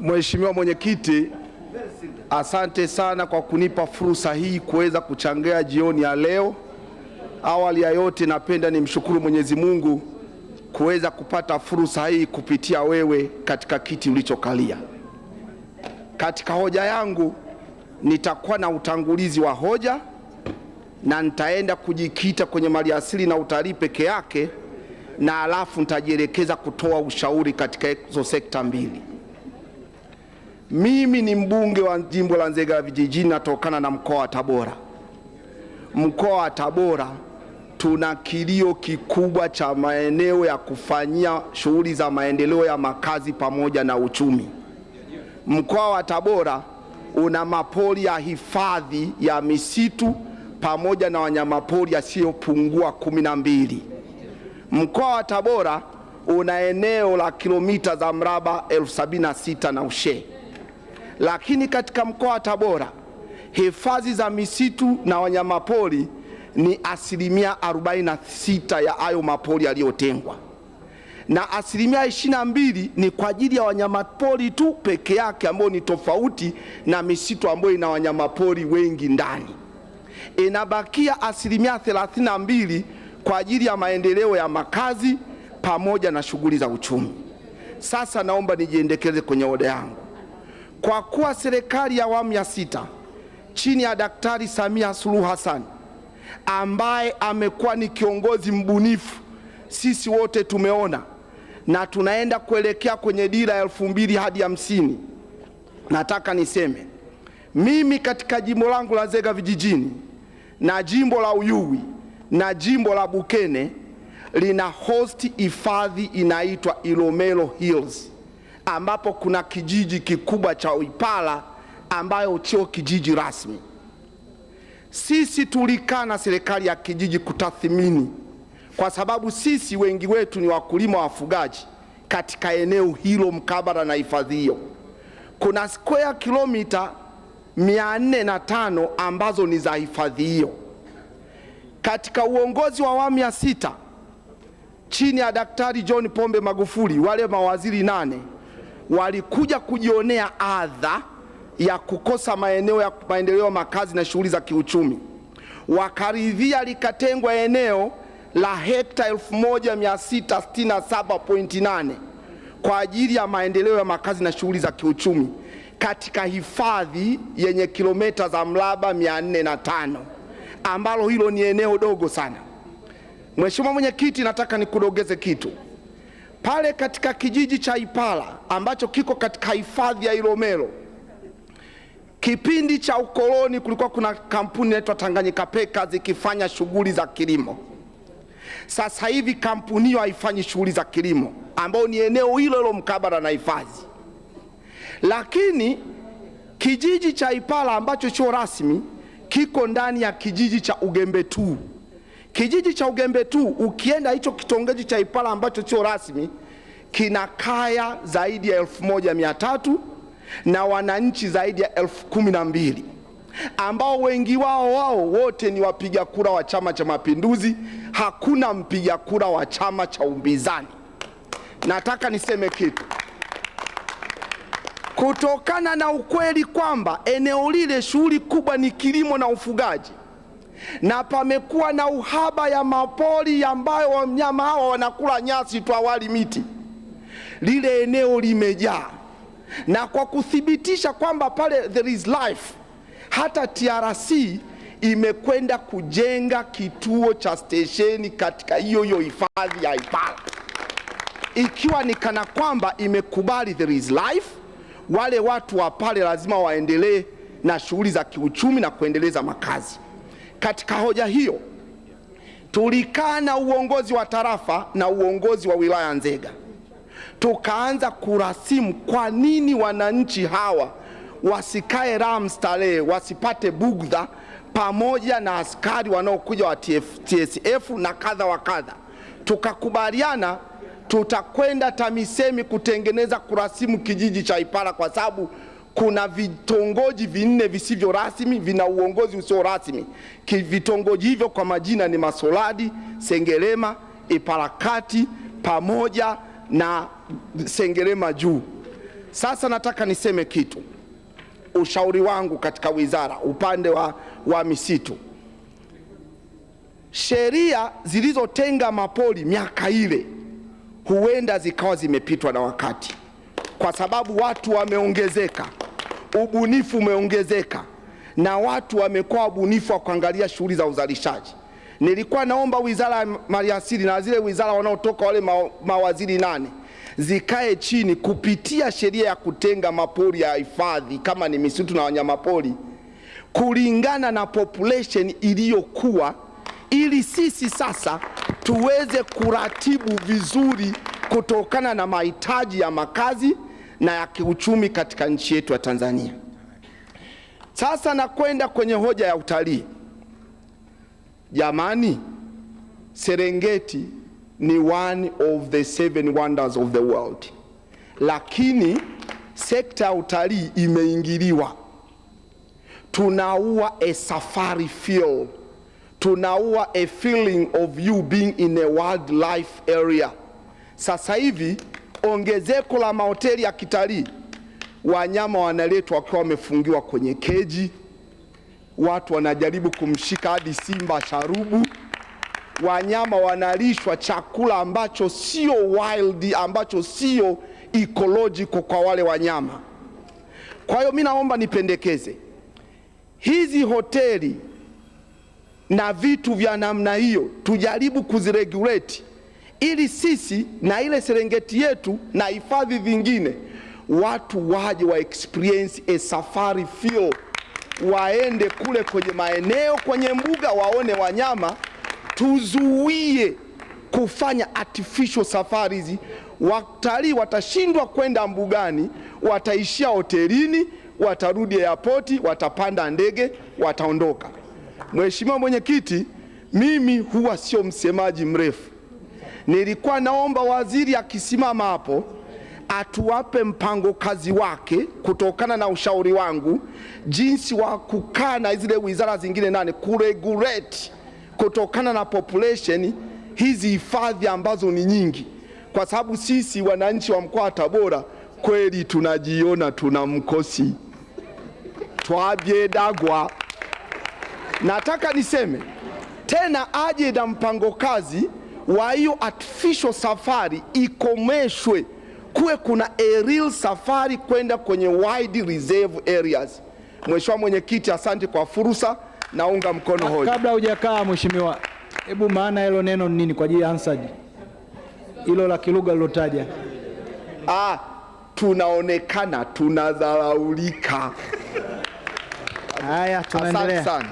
Mheshimiwa Mwenyekiti, asante sana kwa kunipa fursa hii kuweza kuchangia jioni ya leo. Awali ya yote napenda nimshukuru Mwenyezi Mungu kuweza kupata fursa hii kupitia wewe katika kiti ulichokalia. Katika hoja yangu nitakuwa na utangulizi wa hoja na nitaenda kujikita kwenye maliasili na utalii peke yake, na alafu nitajielekeza kutoa ushauri katika hizo sekta mbili. Mimi ni mbunge wa jimbo la Nzega vijijini, natokana na mkoa wa Tabora. Mkoa wa Tabora tuna kilio kikubwa cha maeneo ya kufanyia shughuli za maendeleo ya makazi pamoja na uchumi. Mkoa wa Tabora una mapori ya hifadhi ya misitu pamoja na wanyamapori yasiyopungua 12. Mkoa wa Tabora una eneo la kilomita za mraba 76,000 na ushe. Lakini katika mkoa wa Tabora hifadhi za misitu na wanyamapori ni 46% ya hayo mapori yaliyotengwa, na 22% ni kwa ajili ya wanyamapori tu peke yake, ambao ni tofauti na misitu ambayo ina wanyamapori wengi ndani. Inabakia 32% kwa ajili ya maendeleo ya makazi pamoja na shughuli za uchumi. Sasa naomba nijiendekeze kwenye hoja yangu. Kwa kuwa serikali ya awamu ya 6 chini ya Daktari Samia Suluhu Hassan ambaye amekuwa ni kiongozi mbunifu, sisi wote tumeona, na tunaenda kuelekea kwenye dira ya 2000 hadi 50. Nataka niseme mimi katika jimbo langu la Nzega vijijini na jimbo la Uyui na jimbo la Bukene lina host hifadhi inaitwa Ilomelo Hills, ambapo kuna kijiji kikubwa cha Uipala ambayo sio kijiji rasmi. Sisi tulikaa na serikali ya kijiji kutathmini, kwa sababu sisi wengi wetu ni wakulima wafugaji katika eneo hilo mkabala na hifadhi hiyo. Kuna square kilomita 405 ambazo ni za hifadhi hiyo. Katika uongozi wa awamu ya 6 chini ya Daktari John Pombe Magufuli, wale mawaziri 8 walikuja kujionea adha ya kukosa maeneo ya maendeleo makazi na shughuli za kiuchumi. Wakaridhia likatengwa eneo la hekta 1667.8 kwa ajili ya maendeleo ya makazi na shughuli za kiuchumi katika hifadhi yenye kilomita za mraba 405, ambalo hilo ni eneo dogo sana. Mheshimiwa Mwenyekiti, nataka nikudogeze kitu. Pale katika kijiji cha Ipala ambacho kiko katika hifadhi ya Ilomelo, kipindi cha ukoloni kulikuwa kuna kampuni inaitwa Tanganyika Packers zikifanya shughuli za kilimo. Sasa hivi kampuni hiyo haifanyi shughuli za kilimo, ambao ni eneo hilo hilo mkabala na hifadhi. Lakini kijiji cha Ipala ambacho sio rasmi kiko ndani ya kijiji cha Ugembe 2. Kijiji cha Ugembe 2, ukienda hicho kitongoji cha Ipala ambacho sio rasmi, kina kaya zaidi ya 1300 na wananchi zaidi ya 12,000 ambao wengi wao wote ni wapiga kura wa Chama cha Mapinduzi. Hakuna mpiga kura wa chama cha upinzani. Nataka niseme kitu kutokana na ukweli kwamba eneo lile shughuli kubwa ni kilimo na ufugaji, na pamekuwa na uhaba ya mapori ambayo wanyama hawa wanakula nyasi tu, hawali miti. Lile eneo limejaa, na kwa kuthibitisha kwamba pale there is life, hata TRC imekwenda kujenga kituo cha stesheni katika hiyo hifadhi ya Ipala, ikiwa ni kana kwamba imekubali there is life. Wale watu wa pale lazima waendelee na shughuli za kiuchumi na kuendeleza makazi. Katika hoja hiyo tulikaa na uongozi wa tarafa na uongozi wa wilaya Nzega, tukaanza kurasimu kwa nini wananchi hawa wasikae raha mstarehe, wasipate bugdha pamoja na askari wanaokuja wa TSF na kadha wa kadha. Tukakubaliana tutakwenda TAMISEMI kutengeneza kurasimu kijiji cha Ipala, kwa sababu kuna vitongoji 4 visivyo rasmi vina uongozi usio rasmi. Vitongoji hivyo kwa majina ni Masoladi, Sengerema, Ipala Kati pamoja na Sengerema Juu. Sasa nataka niseme kitu. Ushauri wangu katika wizara upande wa misitu, sheria zilizotenga mapori miaka ile huenda zikawa zimepitwa na wakati, kwa sababu watu wameongezeka, ubunifu umeongezeka, na watu wamekuwa wabunifu wa kuangalia shughuli za uzalishaji. Nilikuwa naomba wizara ya maliasili na zile wizara wanaotoka wale mawaziri 8 zikae chini kupitia sheria ya kutenga mapori ya hifadhi kama ni misitu na wanyamapori kulingana na population iliyokuwa, ili sisi sasa tuweze kuratibu vizuri kutokana na mahitaji ya makazi na ya kiuchumi katika nchi yetu ya Tanzania. Sasa nakwenda kwenye hoja ya utalii. Jamani, Serengeti ni one of the 7 wonders of the world, lakini sekta ya utalii imeingiliwa. Tunaua a safari feel, tunaua a feeling of you being in a wildlife area. Sasa hivi ongezeko la mahoteli ya kitalii, wanyama wanaletwa wakiwa wamefungiwa kwenye keji, watu wanajaribu kumshika hadi simba sharubu, wanyama wanalishwa chakula ambacho sio wild, ambacho sio ecological kwa wale wanyama. Kwa hiyo mimi naomba nipendekeze hizi hoteli na vitu vya namna hiyo tujaribu kuziregulate, ili sisi na ile Serengeti yetu na hifadhi vingine watu waje wa experience a safari feel, waende kule kwenye maeneo, kwenye mbuga, waone wanyama. Tuzuie kufanya artificial safaris. Watalii watashindwa kwenda mbugani, wataishia hotelini, watarudi airport, watapanda ndege, wataondoka. Mheshimiwa Mwenyekiti, mimi huwa sio msemaji mrefu. Nilikuwa naomba waziri akisimama hapo atuwape mpango kazi wake kutokana na ushauri wangu, jinsi wa kukaa na zile wizara zingine 8 kuregulate kutokana na population hizi hifadhi ambazo ni nyingi, kwa sababu sisi wananchi wa mkoa wa Tabora kweli tunajiona tuna mkosi twabyedagwa. Nataka niseme tena aje na mpango kazi wa hiyo artificial safari ikomeshwe, kuwe kuna a real safari kwenda kwenye wide reserve areas. Mheshimiwa Mwenyekiti, asante kwa fursa, naunga mkono hoja. Kabla hujakaa mheshimiwa, hebu maana hilo neno ni nini kwa ajili ya Hansard? Hilo la kilugha lilotaja. Tunaonekana tunadharaulika. Haya, tunaendelea. Asante sana.